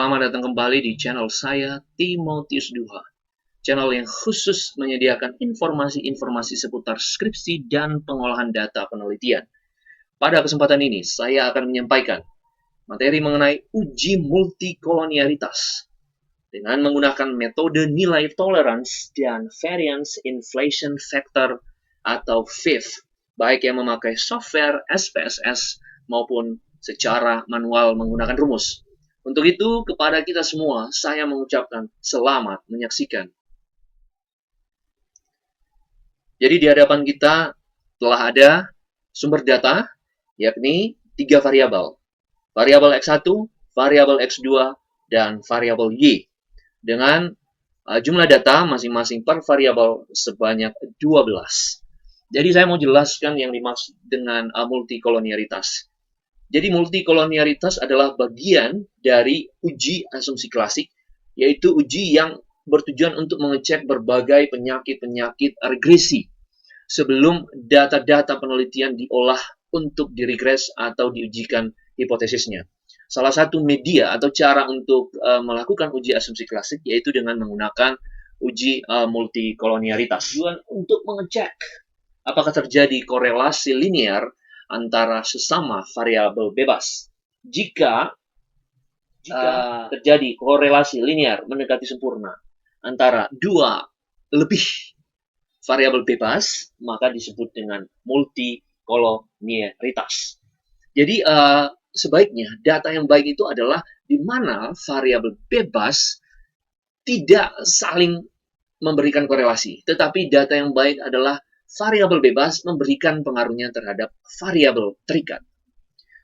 Selamat datang kembali di channel saya, Timotius Duha. Channel yang khusus menyediakan informasi-informasi seputar skripsi dan pengolahan data penelitian. Pada kesempatan ini, saya akan menyampaikan materi mengenai uji multikolonialitas dengan menggunakan metode nilai tolerance dan variance inflation factor atau VIF, baik yang memakai software SPSS maupun secara manual menggunakan rumus. Untuk itu, kepada kita semua, saya mengucapkan selamat menyaksikan. Jadi di hadapan kita telah ada sumber data, yakni 3 variabel. Variabel X1, variabel X2, dan variabel Y. Dengan jumlah data masing-masing per variabel sebanyak 12. Jadi saya mau jelaskan yang dimaksud dengan multikolonialitas. Jadi multikolonialitas adalah bagian dari uji asumsi klasik, yaitu uji yang bertujuan untuk mengecek berbagai penyakit-penyakit regresi sebelum data-data penelitian diolah untuk diregres atau diujikan hipotesisnya. Salah satu media atau cara untuk melakukan uji asumsi klasik yaitu dengan menggunakan uji multikolonialitas. Tujuan untuk mengecek apakah terjadi korelasi linear antara sesama variabel bebas. Jika terjadi korelasi linear mendekati sempurna antara dua lebih variabel bebas, maka disebut dengan multikolonialitas. Jadi sebaiknya data yang baik itu adalah di mana variabel bebas tidak saling memberikan korelasi, tetapi data yang baik adalah variabel bebas memberikan pengaruhnya terhadap variabel terikat.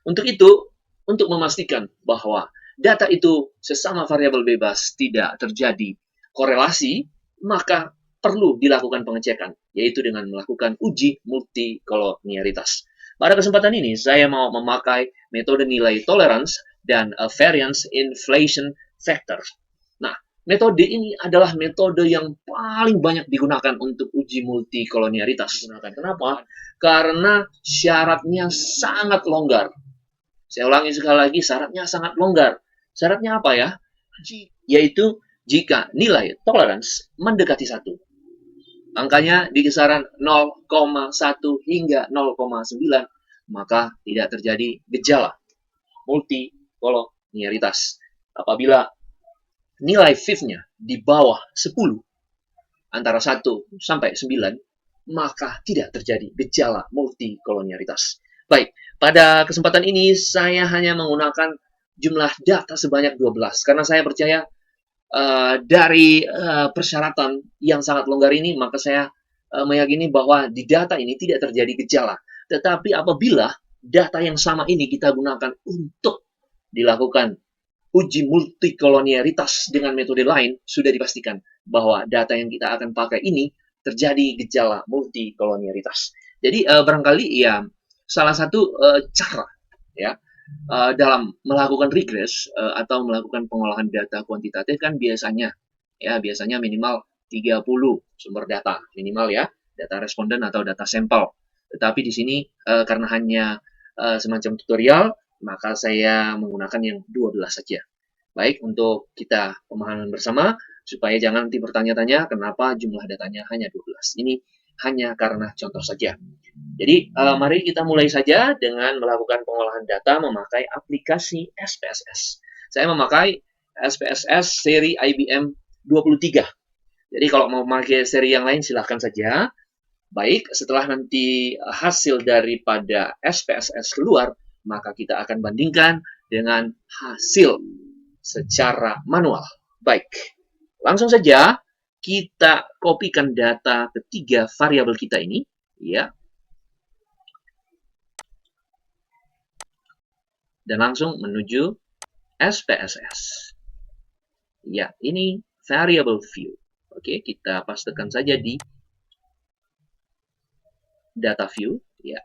Untuk itu, untuk memastikan bahwa data itu sesama variabel bebas tidak terjadi korelasi, maka perlu dilakukan pengecekan, yaitu dengan melakukan uji multikolonialitas. Pada kesempatan ini, saya mau memakai metode nilai tolerance dan variance inflation factor. Nah, metode ini adalah metode yang paling banyak digunakan untuk uji multikolonialitas. Kenapa? Karena syaratnya sangat longgar. Saya ulangi sekali lagi, syaratnya sangat longgar. Syaratnya apa ya? Yaitu jika nilai tolerance mendekati 1. Angkanya di kisaran 0,1 hingga 0,9, maka tidak terjadi gejala multikolonialitas. Apabila nilai VIF-nya di bawah 10, antara 1 sampai 9, maka tidak terjadi gejala multikolonialitas. Baik, pada kesempatan ini saya hanya menggunakan jumlah data sebanyak 12, karena saya percaya dari persyaratan yang sangat longgar ini, maka saya meyakini bahwa di data ini tidak terjadi gejala. Tetapi apabila data yang sama ini kita gunakan untuk dilakukan uji multikolonialitas dengan metode lain, sudah dipastikan bahwa data yang kita akan pakai ini terjadi gejala multikolonialitas. Jadi barangkali ya salah satu cara ya dalam melakukan regres atau melakukan pengolahan data kuantitatif kan biasanya minimal 30 sumber data minimal ya, data responden atau data sampel. Tetapi di sini karena hanya semacam tutorial, maka saya menggunakan yang 12 saja. Baik, untuk kita pemahaman bersama, supaya jangan nanti bertanya-tanya kenapa jumlah datanya hanya 12. Ini hanya karena contoh saja. Jadi, mari kita mulai saja dengan melakukan pengolahan data memakai aplikasi SPSS. Saya memakai SPSS seri IBM 23. Jadi, kalau mau memakai seri yang lain, silahkan saja. Baik, setelah nanti hasil daripada SPSS keluar, maka kita akan bandingkan dengan hasil secara manual. Baik, langsung saja kita kopikan data ketiga variabel kita ini, ya, dan langsung menuju SPSS. Ya, ini variable view. Oke, kita pastekan saja di data view, ya.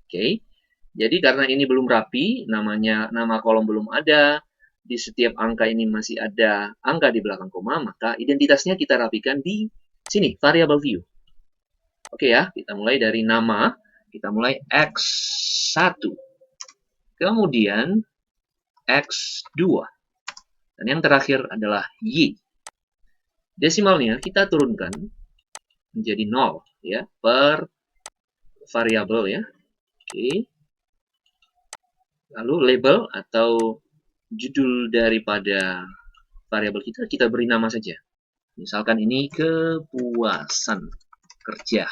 Oke. Jadi karena ini belum rapi, nama kolom belum ada, di setiap angka ini masih ada angka di belakang koma, maka identitasnya kita rapikan di sini, variable view. Oke ya, kita mulai dari nama, kita mulai X1. kemudian X2. Dan yang terakhir adalah Y. Desimalnya kita turunkan menjadi 0 ya per variabel ya. Oke. Lalu label atau judul daripada variabel kita beri nama saja. Misalkan ini kepuasan kerja.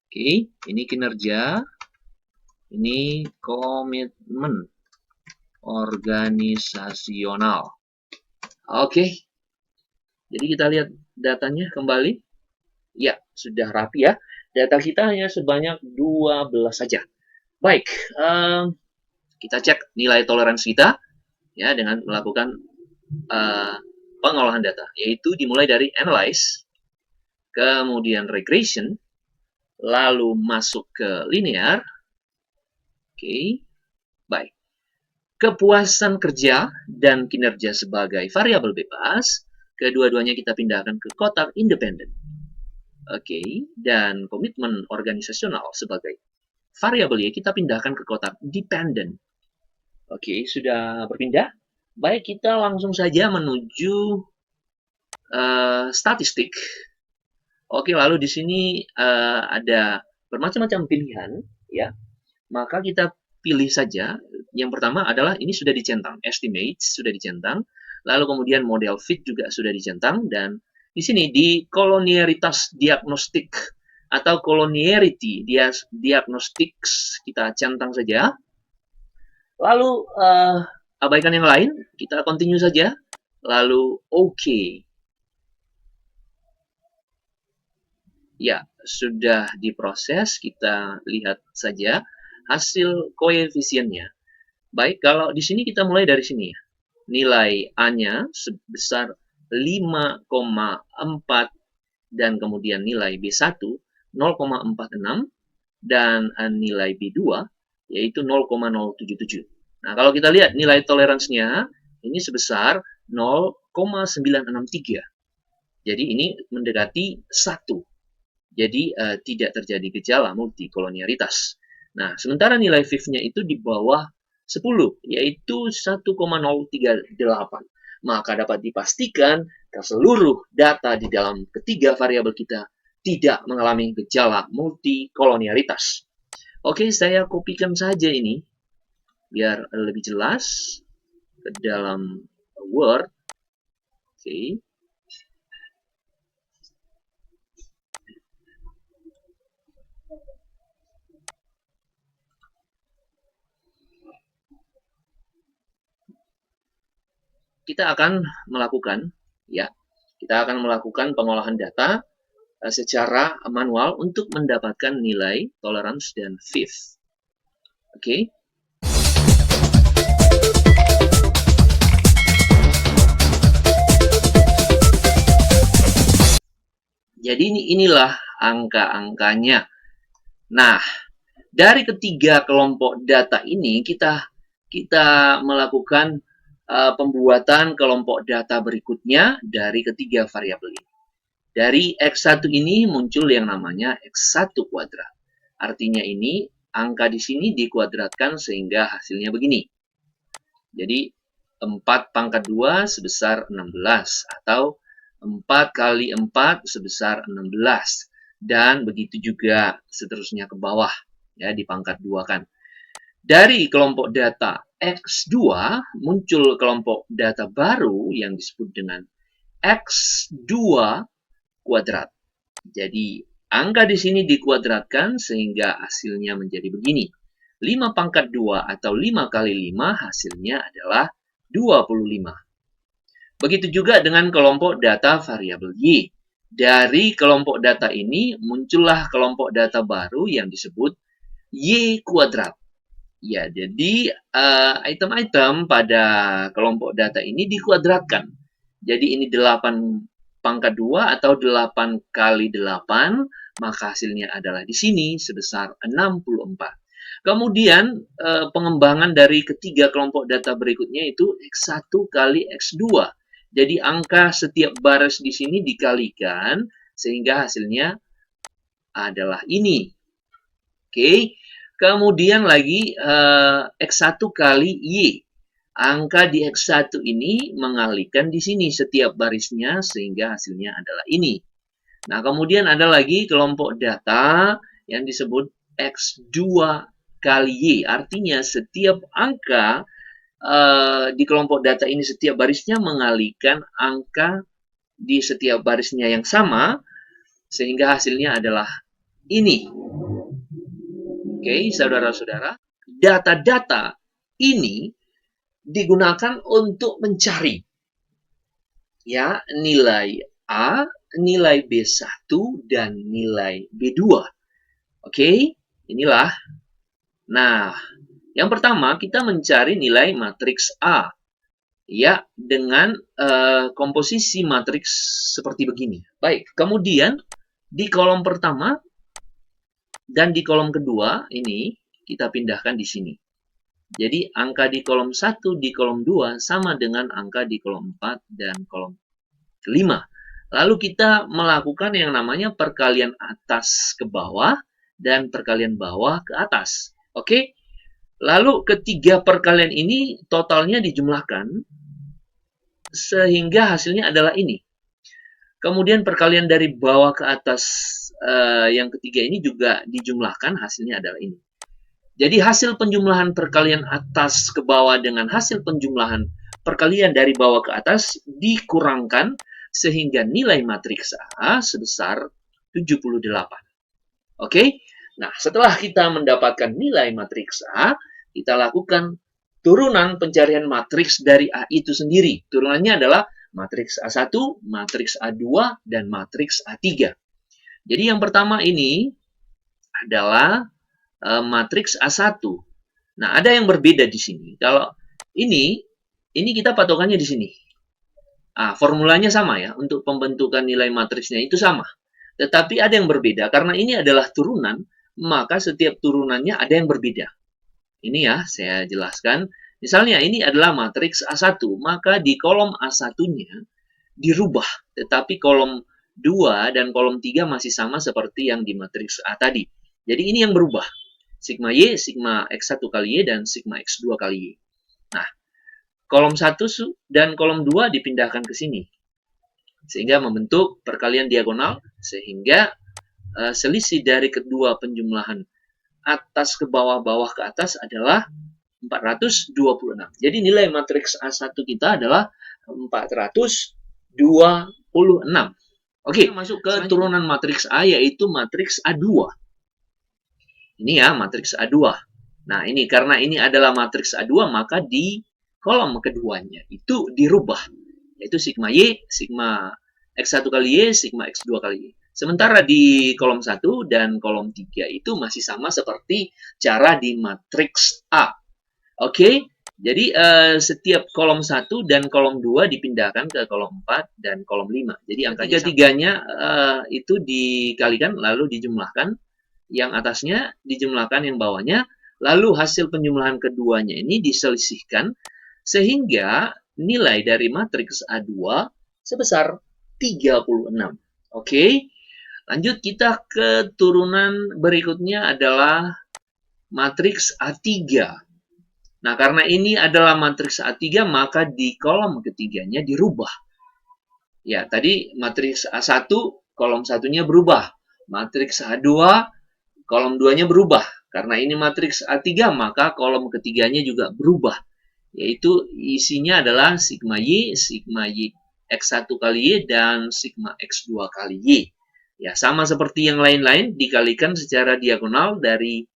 Oke, ini kinerja, ini komitmen organisasional. Oke, jadi kita lihat datanya kembali. Ya, sudah rapi ya. Data kita hanya sebanyak 12 saja. Baik, kita cek nilai toleransi kita ya dengan melakukan pengolahan data, yaitu dimulai dari analyze, kemudian regression, lalu masuk ke linear. Oke, baik. Kepuasan kerja dan kinerja sebagai variabel bebas, kedua-duanya kita pindahkan ke kotak independen. Oke, dan komitmen organisasional sebagai variabel Y kita pindahkan ke kotak dependent. Oke, sudah berpindah. Baik, kita langsung saja menuju statistik. Oke, lalu di sini ada bermacam-macam pilihan, ya. Maka kita pilih saja. Yang pertama adalah ini sudah dicentang, estimates sudah dicentang, lalu kemudian model fit juga sudah dicentang, dan di sini di kolonialitas diagnostik atau collinearity diagnostics kita centang saja. Lalu abaikan yang lain, kita continue saja. Lalu OK. Ya, sudah diproses, kita lihat saja hasil koefisiennya. Baik, kalau di sini kita mulai dari sini ya. Nilai A-nya sebesar 5,4 dan kemudian nilai B1 0,46 dan nilai B2 yaitu 0,077. Nah, kalau kita lihat nilai toleransinya ini sebesar 0,963. Jadi ini mendekati 1. Jadi tidak terjadi gejala multikolonialitas. Nah, sementara nilai FIF-nya itu di bawah 10, yaitu 1,038. Maka dapat dipastikan seluruh data di dalam ketiga variabel kita tidak mengalami gejala multikolonialitas. Oke, saya kopikan saja ini biar lebih jelas ke dalam Word. Oke. Kita akan melakukan pengolahan data secara manual untuk mendapatkan nilai tolerance dan FIF. Oke. Jadi inilah angka-angkanya. Nah, dari ketiga kelompok data ini kita melakukan pembuatan kelompok data berikutnya dari ketiga variabel ini. Dari X1 ini muncul yang namanya X1 kuadrat. Artinya ini angka di sini dikuadratkan sehingga hasilnya begini. Jadi 4 pangkat 2 sebesar 16 atau 4 kali 4 sebesar 16. Dan begitu juga seterusnya ke bawah ya di pangkat 2 kan. Dari kelompok data X2 muncul kelompok data baru yang disebut dengan X2 kuadrat. Jadi angka di sini dikuadratkan sehingga hasilnya menjadi begini. 5 pangkat 2 atau 5 kali 5 hasilnya adalah 25. Begitu juga dengan kelompok data variabel Y. Dari kelompok data ini muncullah kelompok data baru yang disebut Y kuadrat. Ya, jadi item-item pada kelompok data ini dikuadratkan. Jadi ini 8 pangkat 2 atau 8 kali 8, maka hasilnya adalah di sini sebesar 64. Kemudian pengembangan dari ketiga kelompok data berikutnya itu X1 kali X2. Jadi angka setiap baris di sini dikalikan sehingga hasilnya adalah ini. Oke. Kemudian lagi X1 kali Y. Angka di X1 ini mengalihkan di sini setiap barisnya sehingga hasilnya adalah ini. Nah, kemudian ada lagi kelompok data yang disebut X2 kali Y. Artinya setiap angka di kelompok data ini setiap barisnya mengalihkan angka di setiap barisnya yang sama sehingga hasilnya adalah ini. Oke, saudara-saudara, data-data ini digunakan untuk mencari ya nilai A, nilai B1 dan nilai B2. Oke, inilah. Nah, yang pertama kita mencari nilai matriks A ya dengan komposisi matriks seperti begini. Baik, kemudian di kolom pertama dan di kolom kedua ini kita pindahkan di sini. Jadi angka di kolom 1 di kolom 2 sama dengan angka di kolom 4 dan kolom 5. Lalu kita melakukan yang namanya perkalian atas ke bawah dan perkalian bawah ke atas. Oke? Lalu ketiga perkalian ini totalnya dijumlahkan sehingga hasilnya adalah ini. Kemudian perkalian dari bawah ke atas yang ketiga ini juga dijumlahkan, hasilnya adalah ini. Jadi hasil penjumlahan perkalian atas ke bawah dengan hasil penjumlahan perkalian dari bawah ke atas dikurangkan sehingga nilai matriks A sebesar 78. Oke? Nah, setelah kita mendapatkan nilai matriks A, kita lakukan turunan pencarian matriks dari A itu sendiri. Turunannya adalah matriks A1, matriks A2, dan matriks A3. Jadi yang pertama ini adalah matriks A1. Nah, ada yang berbeda di sini. Kalau ini kita patokannya di sini. Formulanya sama ya, untuk pembentukan nilai matriksnya itu sama. Tetapi ada yang berbeda, karena ini adalah turunan, maka setiap turunannya ada yang berbeda. Ini ya, saya jelaskan. Misalnya ini adalah matriks A1, maka di kolom A1-nya dirubah, tetapi kolom 2 dan kolom 3 masih sama seperti yang di matriks A tadi. Jadi ini yang berubah. Sigma Y, sigma X1 kali Y, dan sigma X2 kali Y. Nah, kolom 1 dan kolom 2 dipindahkan ke sini. Sehingga membentuk perkalian diagonal, sehingga selisih dari kedua penjumlahan atas ke bawah, bawah ke atas adalah 426. Jadi nilai matriks A1 kita adalah 426. Oke, masuk ke turunan matriks A yaitu matriks A2. Ini ya, matriks A2. Nah, ini karena ini adalah matriks A2, maka di kolom keduanya itu dirubah. Yaitu sigma Y, sigma X1 kali Y, sigma X2 kali Y. Sementara di kolom 1 dan kolom 3 itu masih sama seperti cara di matriks A. Oke, jadi setiap kolom 1 dan kolom 2 dipindahkan ke kolom 4 dan kolom 5. Jadi angka tiga-tiganya itu dikalikan lalu dijumlahkan. Yang atasnya dijumlahkan yang bawahnya, lalu hasil penjumlahan keduanya ini diselisihkan sehingga nilai dari matriks A2 sebesar 36. Oke, lanjut kita ke turunan berikutnya adalah matriks A3. Nah, karena ini adalah matriks A3, maka di kolom ketiganya dirubah. Ya, tadi matriks A1, kolom satunya berubah. Matriks A2, kolom 2-nya berubah. Karena ini matriks A3, maka kolom ketiganya juga berubah. Yaitu isinya adalah sigma Y X1 kali Y, dan sigma X2 kali Y. Ya, sama seperti yang lain-lain, dikalikan secara diagonal dari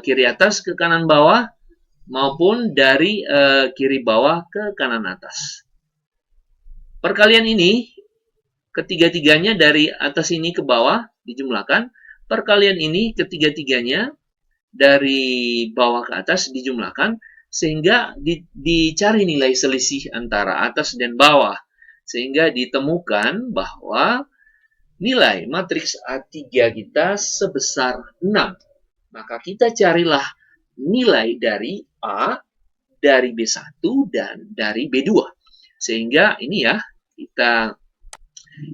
kiri atas ke kanan bawah, maupun dari kiri bawah ke kanan atas. Perkalian ini, ketiga-tiganya dari atas ini ke bawah dijumlahkan. Perkalian ini ketiga-tiganya dari bawah ke atas dijumlahkan sehingga dicari nilai selisih antara atas dan bawah sehingga ditemukan bahwa nilai matriks A3 kita sebesar 6. Maka kita carilah nilai dari A, dari B1 dan dari B2. Sehingga ini ya,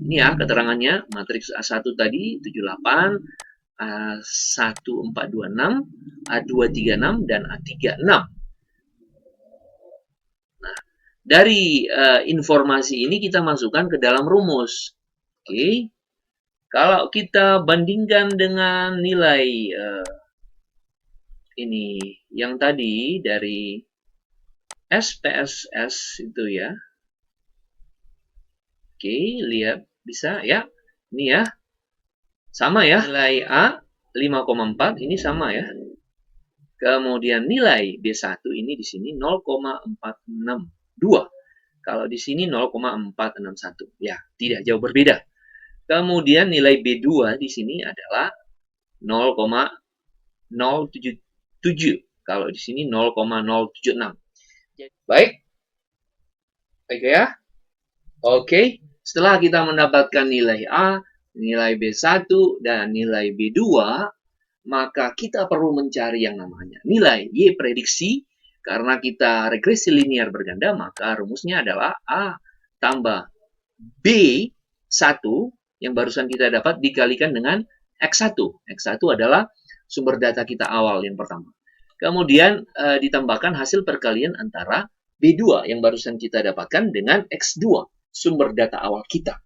ini ya keterangannya, matriks A1 tadi 78, A1426, A236, dan A36. Nah, dari informasi ini kita masukkan ke dalam rumus. Oke. Kalau kita bandingkan dengan nilai ini yang tadi dari SPSS itu ya. Oke, lihat bisa ya. Ini ya. Sama ya. Nilai A 5,4 ini sama ya. Kemudian nilai B1 ini di sini 0,462. Kalau di sini 0,461. Ya, tidak jauh berbeda. Kemudian nilai B2 di sini adalah 0,077. Kalau di sini 0,076. Baik. Oke ya. Oke. Setelah kita mendapatkan nilai A, nilai B1, dan nilai B2, maka kita perlu mencari yang namanya nilai Y prediksi. Karena kita regresi linear berganda, maka rumusnya adalah A tambah B1 yang barusan kita dapat dikalikan dengan X1. X1 adalah sumber data kita awal yang pertama. Kemudian ditambahkan hasil perkalian antara B2 yang barusan kita dapatkan dengan X2, sumber data awal kita.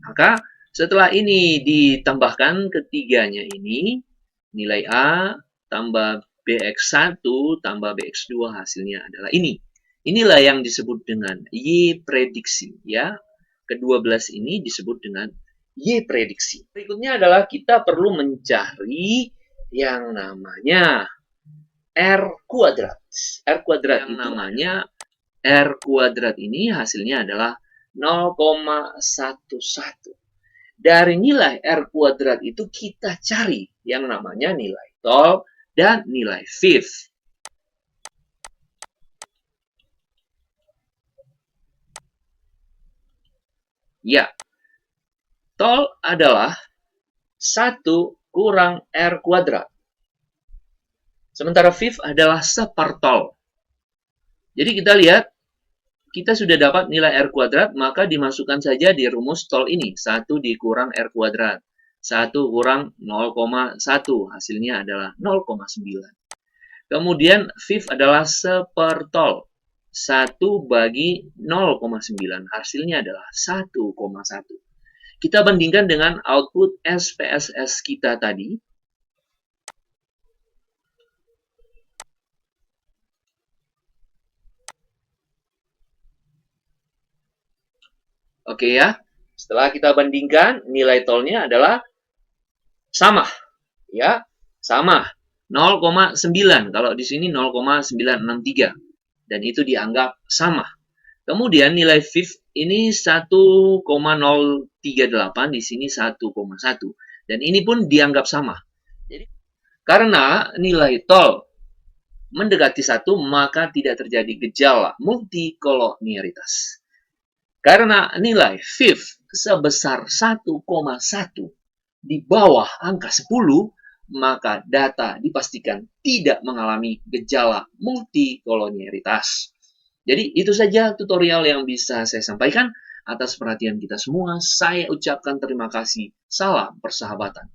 Maka setelah ini ditambahkan ketiganya ini, nilai A tambah BX1 tambah BX2 hasilnya adalah ini. Inilah yang disebut dengan Y prediksi ya. Ke-12 ini disebut dengan Y prediksi. Berikutnya adalah kita perlu mencari yang namanya R kuadrat. R kuadrat yang namanya R kuadrat ini hasilnya adalah 0,11. Dari nilai R kuadrat itu kita cari yang namanya nilai tol dan nilai fifth. Ya, tol adalah 1 kurang R kuadrat. Sementara fifth adalah sepertol. Jadi kita lihat, kita sudah dapat nilai R kuadrat, maka dimasukkan saja di rumus tol ini. 1 dikurang R kuadrat. 1 kurang 0,1. Hasilnya adalah 0,9. Kemudian fifth adalah sepertol. 1 bagi 0,9. Hasilnya adalah 1,1. Kita bandingkan dengan output SPSS kita tadi. Oke ya. Setelah kita bandingkan, nilai tolnya adalah sama. Ya, sama. 0,9. Kalau di sini 0,963. Dan itu dianggap sama. Kemudian nilai fifth ini 1,038, di sini 1,1. Dan ini pun dianggap sama. Jadi, karena nilai tol mendekati 1, maka tidak terjadi gejala multikolonialitas. Karena nilai fifth sebesar 1,1 di bawah angka 10, maka data dipastikan tidak mengalami gejala multikolonialitas. Jadi itu saja tutorial yang bisa saya sampaikan. Atas perhatian kita semua, saya ucapkan terima kasih. Salam persahabatan.